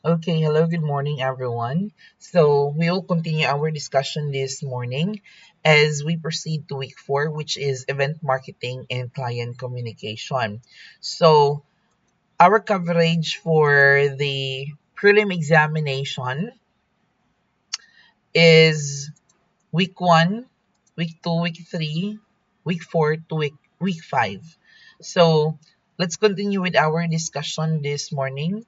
Okay, hello, good morning, everyone. So, we will continue our discussion this morning as we proceed to week four, which is event marketing and client communication. So, our coverage for the prelim examination is week one, week two, week three, week four to week five. So, let's continue with our discussion this morning.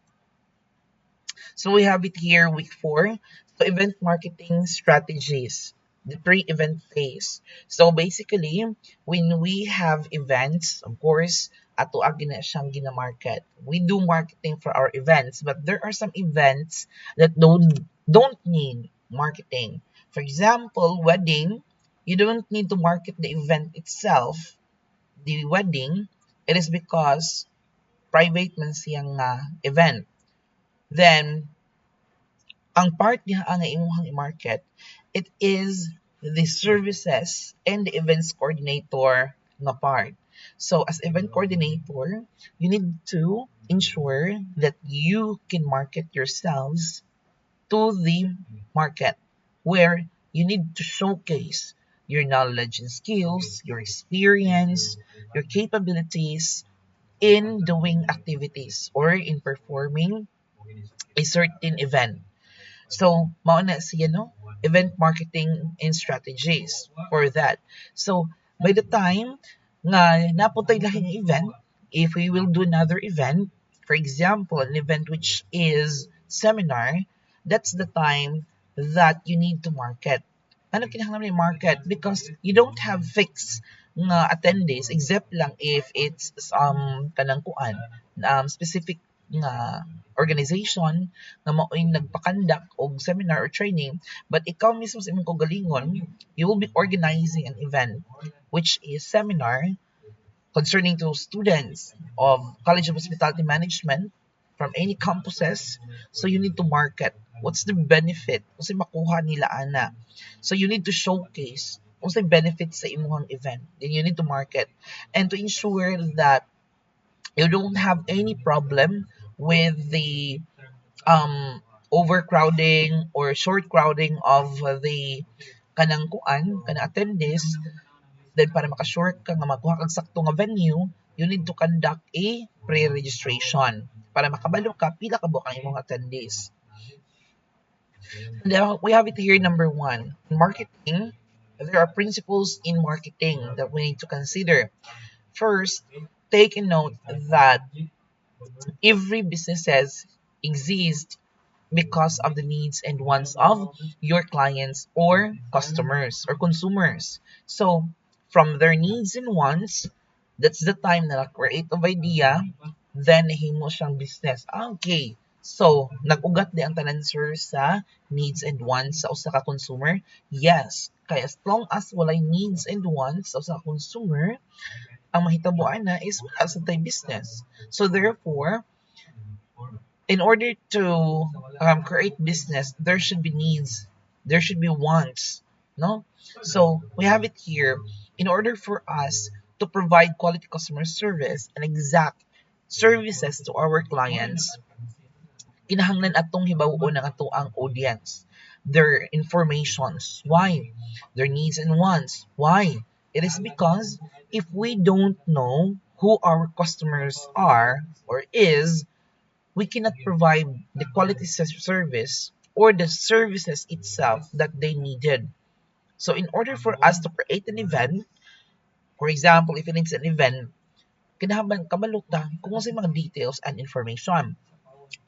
So we have it here, week four. So event marketing strategies, the pre-event phase. So basically, when we have events, of course, ato agina siyang gina-market. We do marketing for our events, but there are some events that don't need marketing. For example, wedding, you don't need to market the event itself, the wedding. It is because private man siyang event. Then ang part niya ang imuhang i-market, it is the services and the events coordinator na part. So as event coordinator, you need to ensure that you can market yourselves to the market where you need to showcase your knowledge and skills, your experience, your capabilities in doing activities or in performing a certain event. So, mao na siya, no? Event marketing and strategies for that. So, by the time nga naputay lahing event, if we will do another event, for example, an event which is seminar, that's the time that you need to market. Ano kinahanglan ni market? Because you don't have fixed nga attendees except lang if it's kanang kuan specific nga organization nga mao'y nagpakandak og seminar or training, but ikaw mismo sa imong kaugalingon, you will be organizing an event which is seminar concerning to students of College of Hospitality Management from any campuses. So you need to market. What's the benefit? Kasi makuha nila ana. So you need to showcase what's the benefit sa imong event. Then you need to market. And to ensure that you don't have any problem with the overcrowding or short crowding of the kanang kuan, kanang attendees, then para maka-sure ka nga makuha kag sakto nga venue, you need to conduct a pre-registration para makabalo ka pila ka buok ang imong attendees. Now, we have it here, number one. In marketing, there are principles in marketing that we need to consider. First, take a note that every businesses exist because of the needs and wants of your clients or customers or consumers. So, from their needs and wants, that's the time na creative idea, then nahimo siyang business. Okay. So, nag-ugat di ang tanan sir sa needs and wants sa usa ka consumer? Yes. Kaya as long as walay needs and wants sa usa ka consumer, ang mahitabuan na is wala sa tay business. So, therefore, in order to create business, there should be needs, there should be wants, no? So we have it here. In order for us to provide quality customer service and exact services to our clients, kinahanglan atong hibaw-on ang ato ang audience, their informations. Why? Their needs and wants. Why? It is because if we don't know who our customers are or is, we cannot provide the quality service or the services itself that they needed. So in order for us to create an event, for example, if it is an event, kinahanglan kabalot ta kung sa mga details and information.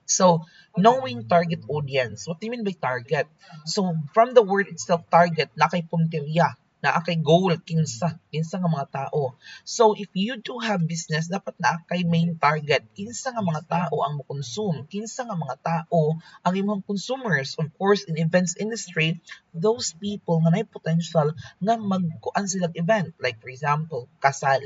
So, knowing target audience. What do you mean by target? So, from the word itself, target, na kay punteriya, na kay goal, kinsa nga mga tao. So, if you do have business, dapat na kay main target, kinsa nga mga tao ang mo-consume, kinsa nga mga tao ang imong consumers. Of course, in events industry, those people nga may potential nga magkuan silang event. Like, for example, kasal,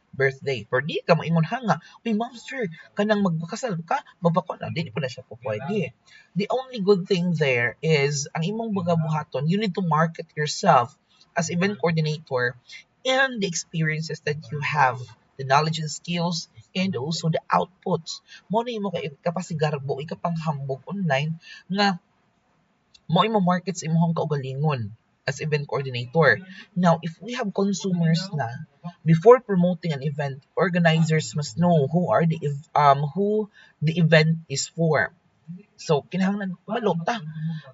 birthday. Pero di ka maingon hanga, uy ma'am sir, kanang magpakasal ka, mabako na, di pa na siya po pwede. The only good thing there is, ang imong mga buhaton, you need to market yourself as event coordinator and the experiences that you have, the knowledge and skills and also the outputs. Mo na imo kay kapasigarbo ikapanghambog online nga mo imo markets imong kaugalingon as event coordinator. Now, if we have consumers na, before promoting an event, organizers must know who the event is for. So, kinahanglan malota.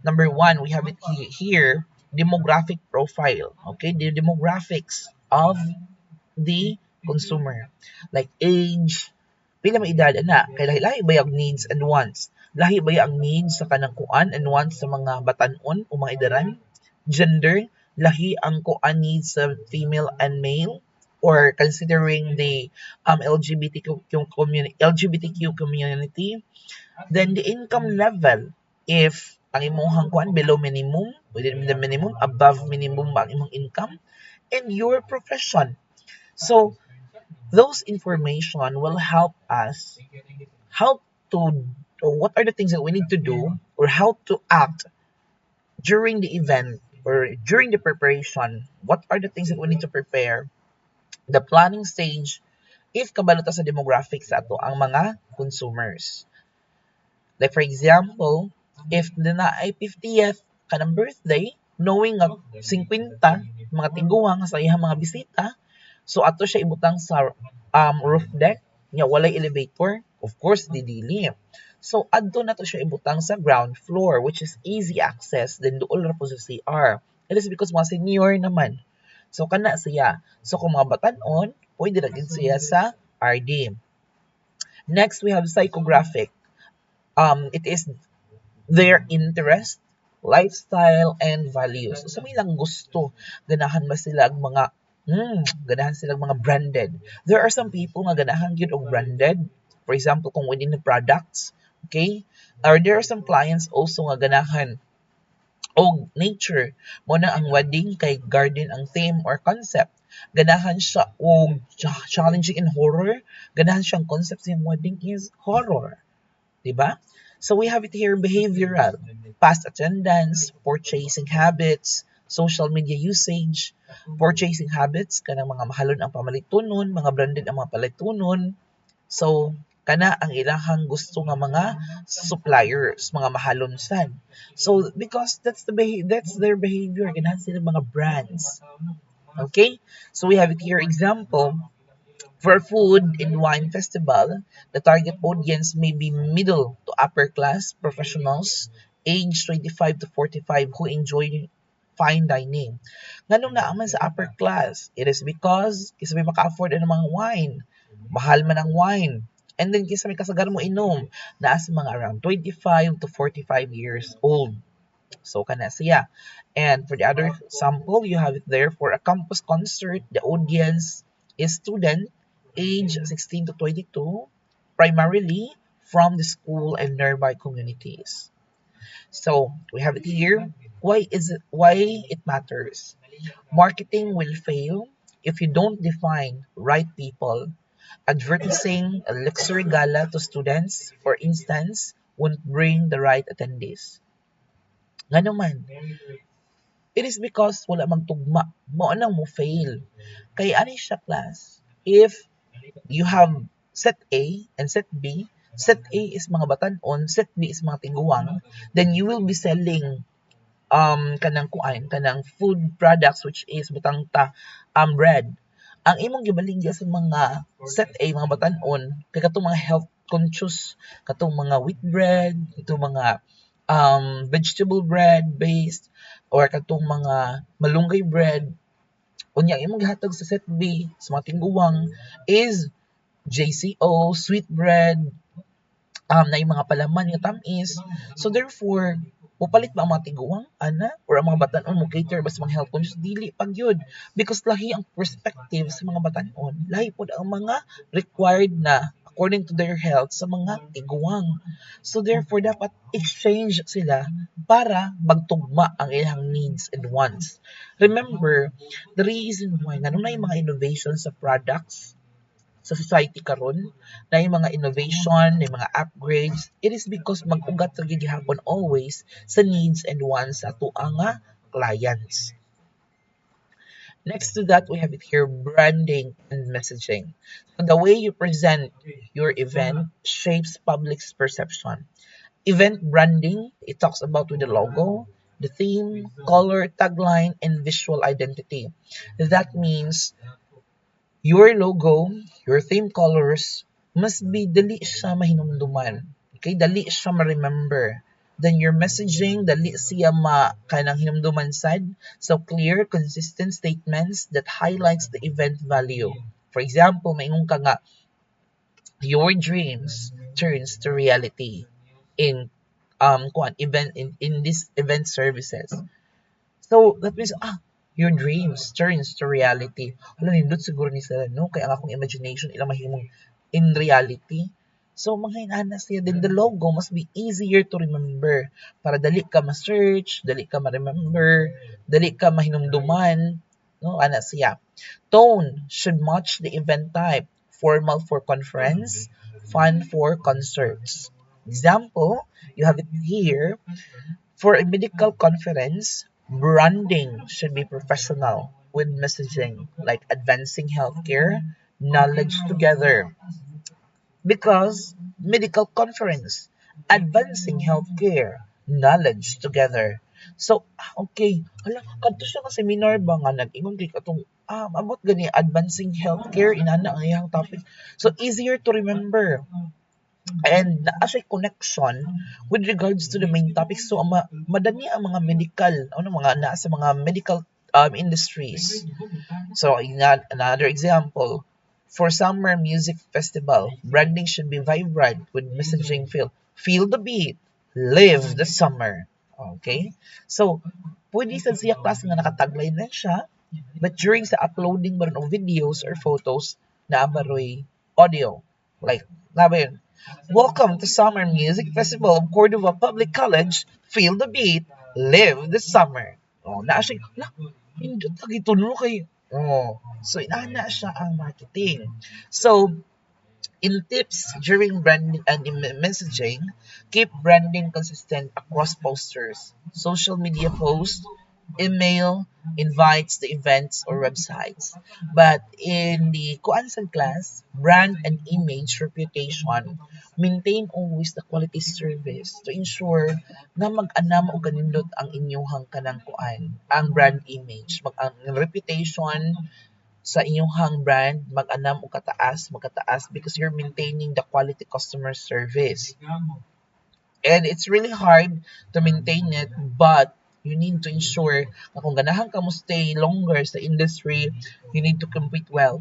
Number one, we have it here, demographic profile. Okay, the demographics of the consumer. Like age, pila may edad ana, kay lahi-lahi ba yung needs and wants? Lahi ba ang needs sa kanang kuan and wants sa mga batanon o mga edaran? Gender, lahi ang kuan needs sa female and male? Or considering the LGBTQ community, then the income level, if ang imong kuan below minimum, within the minimum, above minimum ba ang imong income, and your profession. So, those information will help us how to or what are the things that we need to do or how to act during the event or during the preparation. What are the things that we need to prepare the planning stage if kabalota sa demographics sa ato ang mga consumers. Like for example, if na ay 50th kanang birthday, knowing nga 50 mga tiguang sa iyang mga bisita, so ato siya ibutang sa roof deck, nya walay elevator, of course didili. So adto na to siya ibutang sa ground floor which is easy access then duol ra po sa CR. It is because mga senior naman. So kana siya. So kung mga batanon, pwede ra gid siya sa RD. Next we have psychographic. It is their interest, lifestyle, and values. So, sa may lang gusto, ganahan ba sila ang mga ganahan sila mga branded. There are some people nga ganahan gyud og branded. For example, kung within the products, okay? Or there are some clients also nga ganahan og nature. Mo na ang wedding kay garden ang theme or concept. Ganahan siya og challenging in horror. Ganahan siyang concept sa wedding is horror. Diba? So we have it here, behavioral, past attendance, purchasing habits, social media usage, purchasing habits, kanang mga mahalon ang pamalitunon, mga branded ang mga palitunon. So, kana ang ilahang gusto nga mga suppliers, mga mahalon san. So, because that's their behavior, ganahan sila mga brands. Okay? So we have it here, example, for food and wine festival, the target audience may be middle to upper class professionals, age 25 to 45 who enjoy fine dining. Nganong naaman sa upper class? It is because kisa may maka-afford ang mga wine. Mahal man ang wine. And then kisa may kasagar mo inom, naa sa mga around 25 to 45 years old. So kana siya. And for the other sample, you have it there for a campus concert. The audience is student age 16 to 22, primarily from the school and nearby communities. So we have it here. Why it matters? Marketing will fail if you don't define right people. Advertising a luxury gala to students, for instance, won't bring the right attendees. Nga naman, it is because wala magtugma. Mo anang mo fail. Kay ani siya class. If you have set A and set B, set A is mga batanon, set B is mga tiguang, then you will be selling kanang kuan, kanang food products which is butang ta bread. Ang imong gibaligya sa mga set A, mga batanon, kay katong mga health conscious, katong mga wheat bread, katong mga vegetable bread based, or katong mga malunggay bread, unya imong gihatag sa set B sa mga tiguang is JCO, sweet bread, na yung mga palaman nga tamis. So therefore, pupalit ba ang mga tiguang, ana? Or ang mga batanon mo cater ba sa mga health conscious? Dili pag yun. Because lahi ang perspective sa mga batanon. Lahi po ang mga required na according to their health sa mga tiguang. So therefore, dapat exchange sila para magtugma ang ilang needs and wants. Remember, the reason why nga nung na yung mga innovations sa products, sa society karon na yung mga innovation, na yung mga upgrades, it is because mag-ugat ra gyud gihapon always sa needs and wants sa ato nga clients. Next to that, we have it here, branding and messaging. So the way you present your event shapes public's perception. Event branding, it talks about with the logo, the theme, color, tagline, and visual identity. That means your logo, your theme colors, must be dali siya mahinumduman. Okay, dali siya ma-remember. Then your messaging, dali siya kanang hinumduman sad. So clear, consistent statements that highlights the event value. For example, maingon ka nga, your dreams turns to reality in in this event services. So, that means, your dreams turns to reality. Hala, nindot siguro ni sila, no? Kaya ang akong imagination, ilang mahimong in reality. So, mga inana siya. Then, the logo must be easier to remember. Para dali ka ma-search, dali ka ma-remember, dali ka mahinumduman. No, ana siya. Tone should match the event type. Formal for conference, fun for concerts. Example, you have it here. For a medical conference, branding should be professional with messaging like advancing healthcare, knowledge together. Because medical conference, advancing healthcare, knowledge together. So, okay, hala, kadto siya nga seminar ba nga nag-ingon kay katong about gani advancing healthcare inana ang iyang topic. So easier to remember and as a connection with regards to the main topic. So madani ang mga medical mga nasa mga medical industries. So another example, for summer music festival, branding should be vibrant with messaging feel the beat, live the summer. Okay, so pwede sa siya klase nga nakatagline na siya, but during sa uploading ba rin of videos or photos na baroy audio, like nabi yun, welcome to Summer Music Festival of Cordova Public College. Feel the beat, live the summer. Oh, na siya, hindi lagi tulo kay. Oh, so inana siya ang marketing. So, in tips during branding and in messaging, keep branding consistent across posters, social media posts, email, invites to events or websites. But in the Kuansan class, brand and image reputation, maintain always the quality service to ensure na mag-anam o ganindot ang inyong kanang kuan, ang brand image, ang reputation sa inyong brand mag-anam o magkataas because you're maintaining the quality customer service. And it's really hard to maintain it, but you need to ensure na kung ganahan ka mo stay longer sa industry, you need to compete well.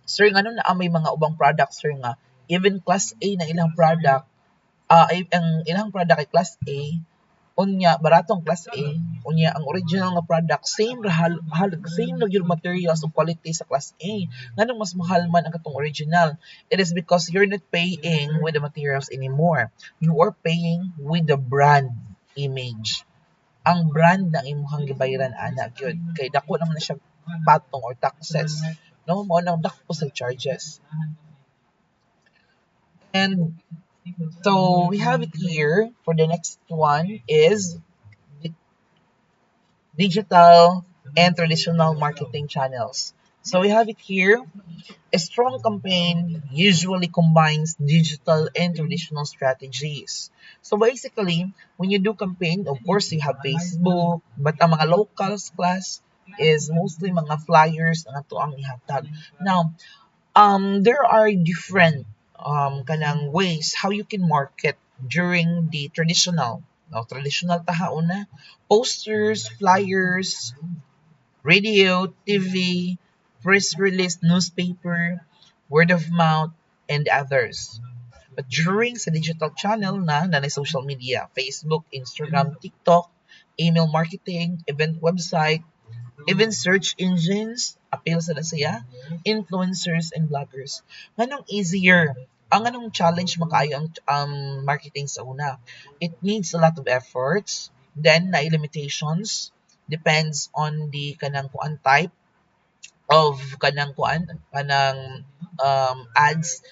Sir, nga na may mga ubang products, sir nga, even class A na ilang product, ang ilang product ay class A, unya baratong class A, unya ang original nga product same same na yung materials o quality sa class A, nganong mas mahal man ang katong original. It is because you're not paying with the materials anymore, you are paying with the brand image. Ang brand na imong gibayaran ana gyud kay dako naman na siya patong or taxes, no, mao nang dako sa charges. And so we have it here for the next one is digital and traditional marketing channels. So we have it here. A strong campaign usually combines digital and traditional strategies. So basically, when you do campaign, of course you have Facebook, but ang mga locals class is mostly mga flyers na ito ang ihatag. Now, there are different kanang ways how you can market during the traditional. Traditional tahauna, posters, flyers, radio, TV, press release, newspaper, word of mouth, and others. But during sa digital channel na social media, Facebook, Instagram, TikTok, email marketing, event website, even search engines, appeal sa siya, influencers and bloggers. Nganong easier? Ang anong challenge makaayo ang marketing sa una? It needs a lot of efforts, then na limitations, depends on the kanang kuan type of kanang ads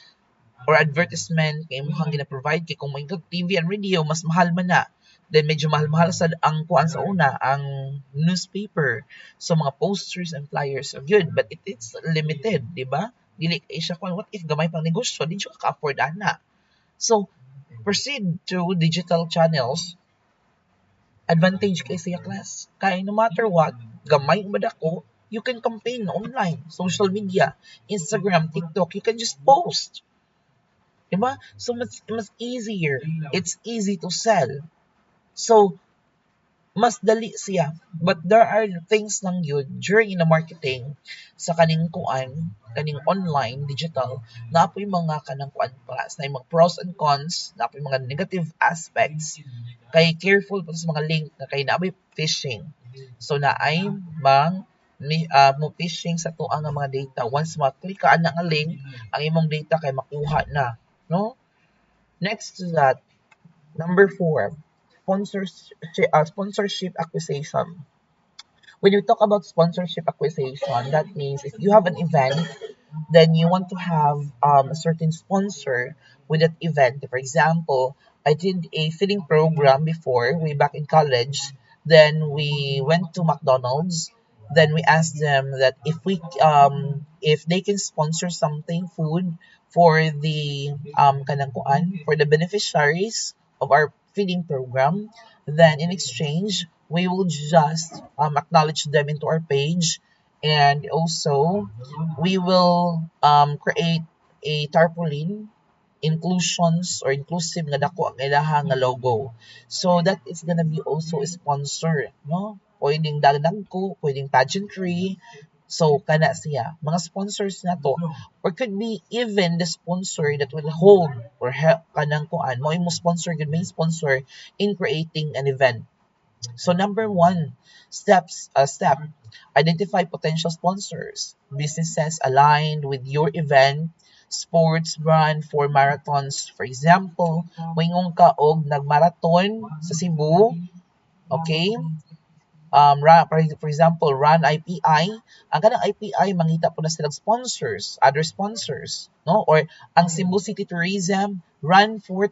or advertisement kay mo gina-provide kay kung may TV and radio mas mahal man na. Then medyo mahal-mahal sa ang kuan sa una, ang newspaper. So mga posters and flyers are good, but it's limited, di ba? Dili kay siya kuan, what if gamay pang negosyo, di siya ka-afford ana. So proceed to digital channels. Advantage kay siya class. Kaya no matter what, gamay o madako, you can campaign online, social media, Instagram, TikTok, you can just post. Diba? So mas easier. It's easy to sell. So mas dali siya. But there are things lang yun during in the marketing sa kaning kuan, kaning online, digital, na apoy mga kanang kuan class, na yung mga pros and cons, na apoy mga negative aspects. Kay careful pa sa mga link na kay naabay phishing. So na ay mo phishing sa tuang nga mga data. Once ma-click ka na nga link, ang imong data kay makuha na, no? Next to that, number 4, sponsorship acquisition. When we talk about sponsorship acquisition, that means if you have an event, then you want to have a certain sponsor with that event. For example, I did a feeding program before, way back in college. Then we went to McDonald's. Then we asked them that if they can sponsor something food for the kanang kuan, for the beneficiaries of our feeding program. Then in exchange, we will just acknowledge them into our page, and also we will create a tarpaulin inclusions or inclusive nga dako ang ilahang nga logo. So that is gonna be also a sponsor, no? Pwedeng dagdag ko, pwedeng pageantry. So kana siya, mga sponsors na to, or could be even the sponsor that will hold or help kanang kuan mo imo sponsor, good main sponsor in creating an event. So number 1, step, identify potential sponsors, businesses aligned with your event, sports brand for marathons. For example, moingon ka og nagmarathon sa Cebu, okay? For example, Run IPI, ang kanang IPI, mangita po na silang sponsors, other sponsors, no? Or ang Cebu City Tourism, Run for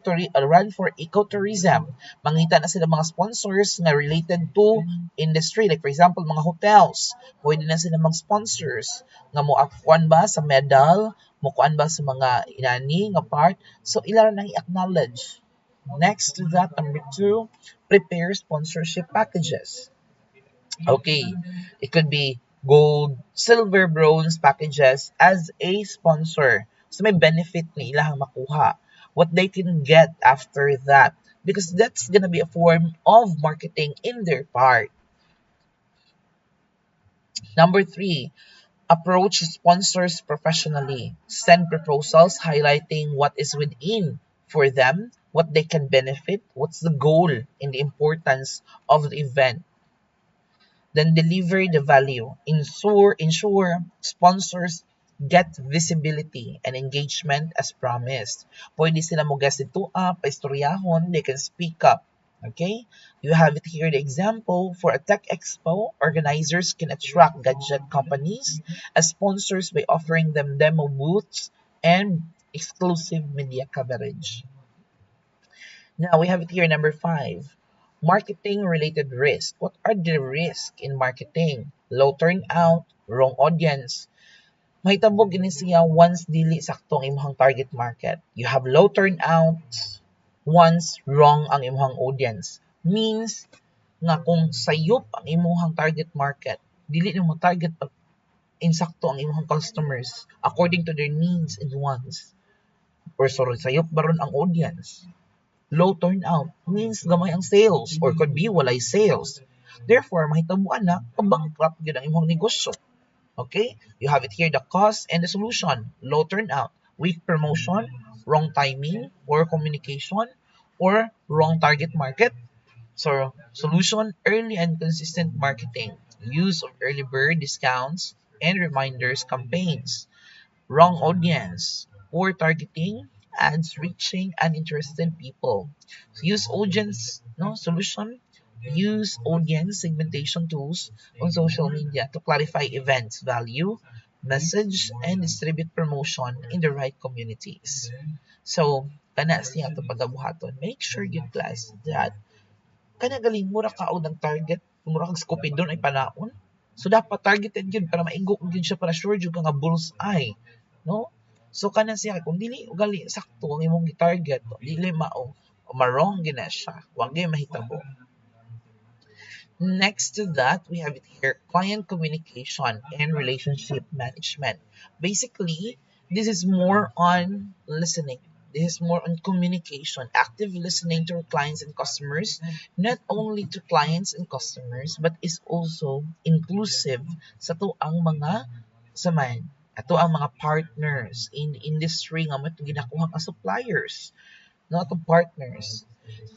Ecotourism, mangita na sila mga sponsors na related to industry. Like for example, mga hotels, pwede na sila mag-sponsors, nga mo akuan ba sa medal, mo kuan ba sa mga inani nga part, so ilan nang i-acknowledge. Next to that, number 2, prepare sponsorship packages. Okay, it could be gold, silver, bronze packages as a sponsor. So may benefit na ilang makuha. What they can get after that. Because that's gonna be a form of marketing in their part. Number 3, approach sponsors professionally. Send proposals highlighting what is within for them, what they can benefit, what's the goal and the importance of the event. Then deliver the value. Ensure sponsors get visibility and engagement as promised. Pwede sila mo guest dito paistoryahon, they can speak up. Okay? You have it here the example for a tech expo, organizers can attract gadget companies as sponsors by offering them demo booths and exclusive media coverage. Now we have it here number 5. Marketing related risk. What are the risks in marketing? Low turnout, wrong audience. Mahitabo gini siya once dili sakto ang imong target market. You have low turnout once wrong ang imong audience. Means nga kung sayop ang imong target market, dili mo target pag insakto ang imong customers according to their needs and wants. Or sorry, sayop baron ang audience. Low turnout means gamay ang sales or could be walay sales. Therefore, mahitamuan na bankrupt gyud ang imong negosyo. Okay? You have it here, the cause and the solution. Low turnout, weak promotion, wrong timing or communication, or wrong target market. So, solution, early and consistent marketing. Use of early bird discounts and reminders campaigns. Wrong audience, poor targeting, ads reaching uninterested people. So use audience solution. Use audience segmentation tools on social media to clarify events value, message, and distribute promotion in the right communities. So, kana siya ito pagabuhaton. Make sure you class that kana galing mura ka og target, mura kag skupidon ay panaon. So dapat targeted yun para maigo gyud siya para sure jud ka nga bullseye, no? So kana siya kung dili ugali sakto ang imong gi-target, dili mao marong gina siya. Wa gyud mahitabo. Next to that, we have it here, client communication and relationship management. Basically, this is more on listening. This is more on communication, active listening to our clients and customers, not only to clients and customers, but is also inclusive sa to ang mga saman, ato ang mga partners in the industry nga mo ginakuha ka suppliers, not the partners.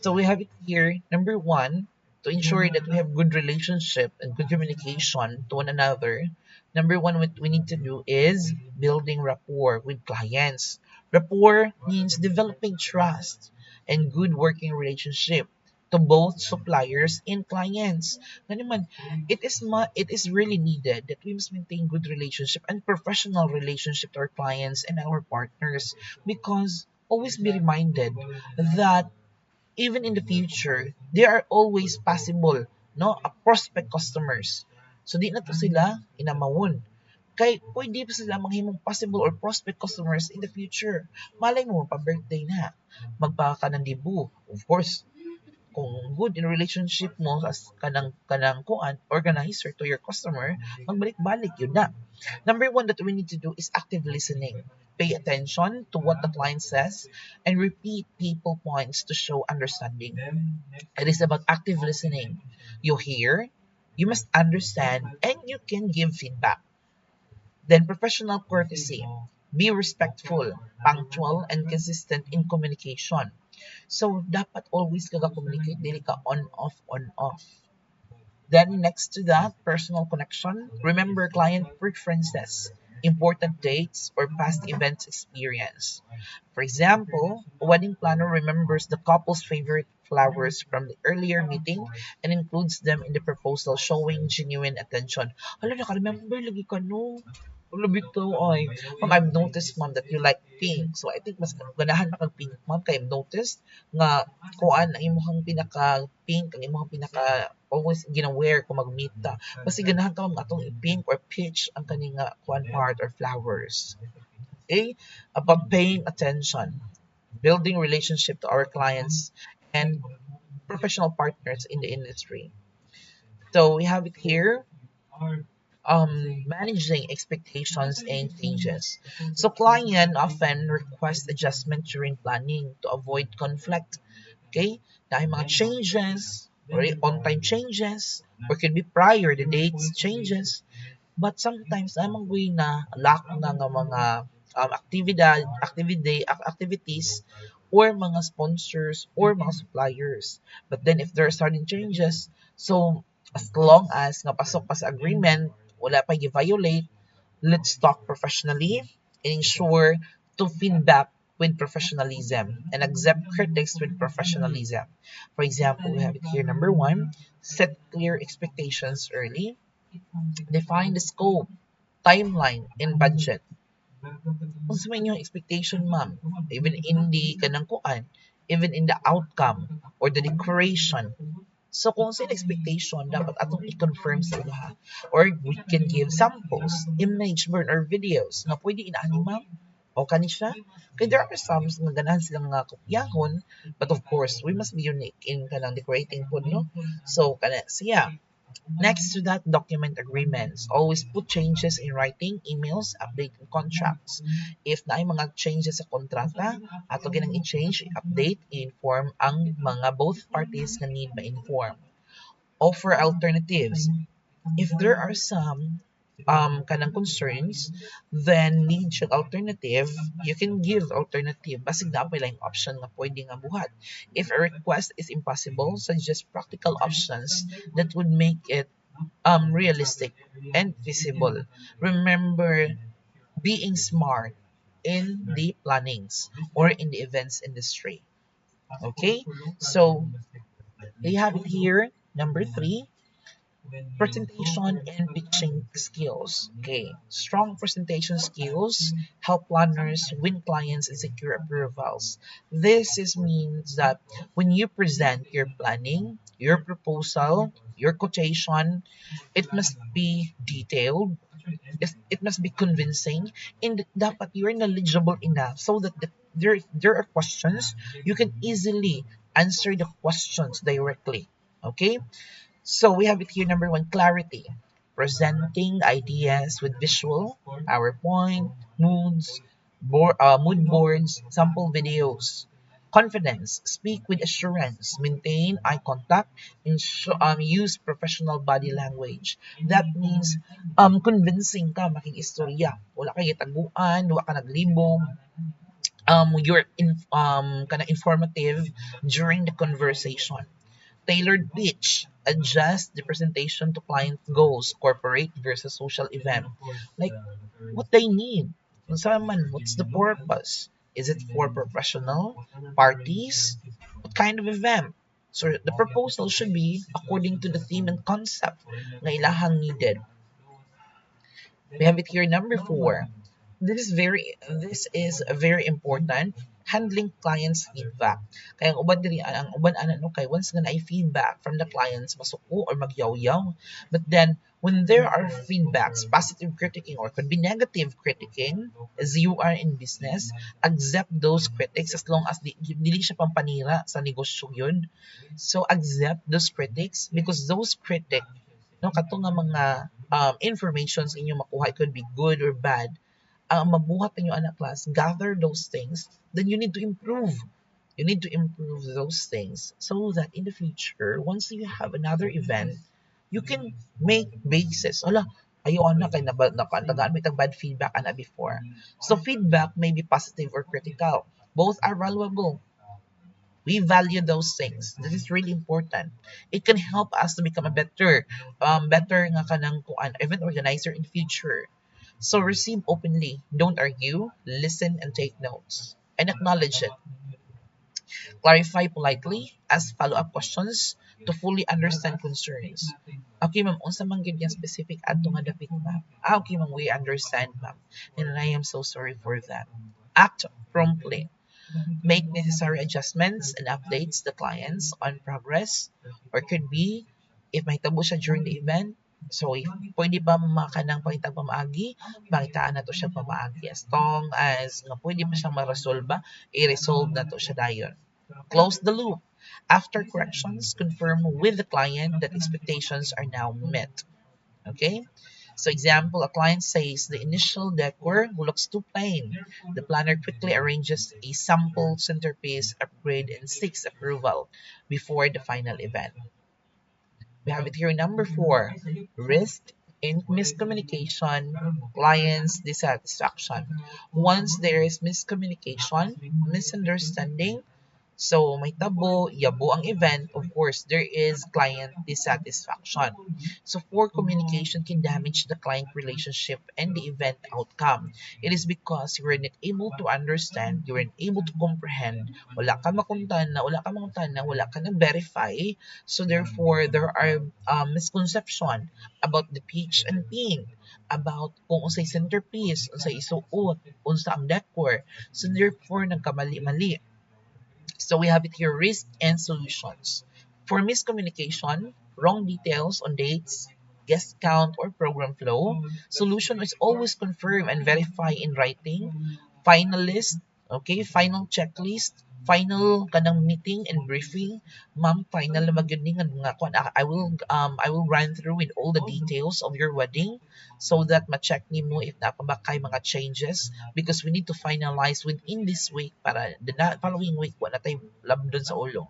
So we have it here. Number one, to ensure that we have good relationship and good communication to one another. Number one, what we need to do is building rapport with clients. Rapport means developing trust and good working relationship to both suppliers and clients. Nga naman, it is really needed that we must maintain good relationship and professional relationship to our clients and our partners, because always be reminded that even in the future, there are always possible, no, a prospect customers. So di na to sila inamawon. Kay pwede pa sila manghimong possible or prospect customers in the future. Malay mo, pa-birthday na. Magpa ka ng dibu. Of course, kung good in relationship mo as kanang kuan organizer to your customer, magbalik-balik yun na. Number one that we need to do is active listening. Pay attention to what the client says and repeat people points to show understanding. It is about active listening. You hear, you must understand, and you can give feedback. Then professional courtesy. Be respectful, punctual, and consistent in communication. So, dapat always communicate, dili ka on-off, on-off. Then next to that, personal connection. Remember client preferences, important dates, or past events experience. For example, a wedding planner remembers the couple's favorite flowers from the earlier meeting and includes them in the proposal, showing genuine attention. Hala, naka-remember lagi ka no. Wala bitaw ay. Ma'am, I've noticed, ma'am, that you like pink. So, I think mas ganahan na kag pink, ma'am. Kaya I've noticed nga kuan ang imong pinaka-pink, ang imong pinaka always gina-wear kung mag-meet ta. Basta ganahan ka, ma'am, atong pink or peach ang kaning kuan part or flowers. Okay? About paying attention, building relationship to our clients and professional partners in the industry. So, we have it here, managing expectations and changes. So client often request adjustment during planning to avoid conflict. Okay? Dahil mga changes, or on-time changes, or could be prior, the dates changes. But sometimes, namang way na lack na ng mga activities or mga sponsors or mga suppliers. But then if there are sudden changes, so as long as nga pasok pa sa agreement, wala pa i-violate, let's talk professionally and ensure to feedback with professionalism and accept critics with professionalism. For example, we have it here. Number one, set clear expectations early. Define the scope, timeline, and budget. Kung sa inyong expectation, ma'am, even in the kanang kuan, even in the outcome or the decoration. So kung sa expectation, dapat atong i-confirm sa ilaha. Or we can give samples, image, burn, or videos na pwede inaani, ma'am. O kani siya? Kaya there are some nga ganahan silang nga kopyahon, but of course, we must be unique in kanang decorating po, no? So, kana siya. Next to that, document agreements. Always put changes in writing, emails, update, and contracts. If na ay mga changes sa kontrata, ato ginang i-change, i-update, i-inform ang mga both parties na need ma-inform. Offer alternatives. If there are some kanang concerns, then need siya alternative, you can give alternative. Basig na pa lang option na pwede nga buhat. If a request is impossible, suggest practical options that would make it realistic and feasible. Remember, being smart in the plannings or in the events industry. Okay, so we have it here. Number three, Presentation and pitching skills. Okay, strong presentation skills help planners win clients and secure approvals. Means that when you present your planning, your proposal, your quotation, it must be detailed, it must be convincing, and dapat you're knowledgeable enough so that there are questions, you can easily answer the questions directly. Okay, so we have it here, number one, clarity. Presenting ideas with visual, PowerPoint, mood boards, sample videos. Confidence. Speak with assurance. Maintain eye contact and use professional body language. That means convincing ka, makikistorya. Wala kay taguan, wala ka naglibog, you're kind of informative during the conversation. Tailored pitch. Adjust the presentation to client goals, corporate versus social event. Like what they need. Unsa man, what's the purpose? Is it for professional parties? What kind of event? So the proposal should be according to the theme and concept na ilahang needed. We have it here, number four. This is very important, handling clients feedback. Kaya ang uban ana no kay once nga naay feedback from the clients masuko or magyaw-yaw. But then when there are feedbacks, positive critiquing or could be negative critiquing, as you are in business, accept those critics as long as dili siya pampanira sa negosyo yun. So accept those critics because those critics no kato nga mga informations inyo makuha, it could be good or bad, mabuhat ninyo anak class, gather those things, then you need to improve. You need to improve those things so that in the future, once you have another event, you can make basis. Ala, ayo anak kay nakantagaan may tag bad feedback ana before. So feedback may be positive or critical. Both are valuable. We value those things. This is really important. It can help us to become a better nga kanang kuan event organizer in future. So receive openly, don't argue, listen and take notes, and acknowledge it. Clarify politely, ask follow-up questions to fully understand concerns. Okay, ma'am, unsa man gyud yung specific adto nga dapit, ma'am? Okay, ma'am, we understand, ma'am. And I am so sorry for that. Act promptly. Make necessary adjustments and updates the clients on progress, or could be if may tabo siya during the event. So if pwede ba makanang pangitag pamaagi, pangitaan na to siya pamaagi as long as nga pwede pa siyang ma-resolve, i-resolve na to siya dayon. Close the loop. After corrections, confirm with the client that expectations are now met. Okay? So example, a client says the initial decor looks too plain. The planner quickly arranges a sample centerpiece upgrade and seeks approval before the final event. We have it here, number four, risk in miscommunication, client's dissatisfaction. Once there is miscommunication, misunderstanding, so may tabo, yabo ang event, of course, there is client dissatisfaction. So poor communication can damage the client relationship and the event outcome. It is because you were not able to understand, you were not able to comprehend, wala ka nag-verify, so therefore there are misconception about the pitch and theme, about kung unsay centerpiece, unsay isuot, unsa ang decor. So therefore nagkamali-mali. So we have it here, risk and solutions. For miscommunication, wrong details on dates, guest count, or program flow, solution is always confirm and verify in writing. Final list, okay, final checklist, final kanang meeting and briefing. Ma'am, final na magyud ni nga kuan, I will run through with all the details of your wedding so that ma-check nimo if napabakay mga changes, because we need to finalize within this week para the following week wala tay labdon sa ulo.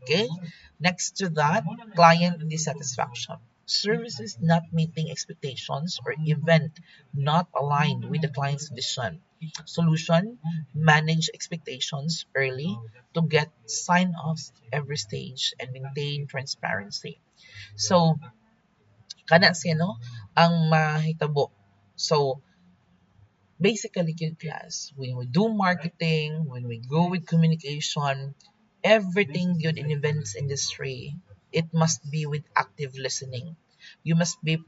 Okay? Next to that, client dissatisfaction. Services not meeting expectations or event not aligned with the client's vision. Solution, manage expectations early to get sign-offs every stage and maintain transparency. So, kana siya no, ang mahitabo. So, basically in class, when we do marketing, when we go with communication, everything good in events industry, it must be with active listening. You must be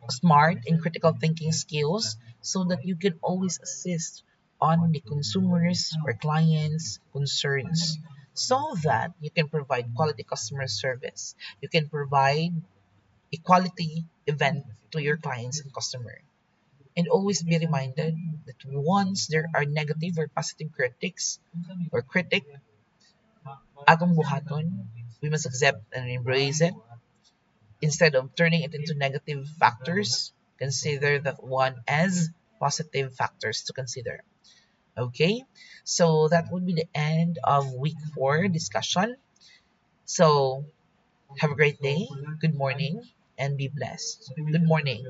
smart in critical thinking skills so that you can always assist on the consumers or clients' concerns so that you can provide quality customer service. You can provide a quality event to your clients and customer. And always be reminded that once there are negative or positive critics or critic, atong buhaton, we must accept and embrace it. Instead of turning it into negative factors, consider that one as positive factors to consider. Okay, so that would be the end of week 4 discussion. So have a great day, good morning, and be blessed. Good morning.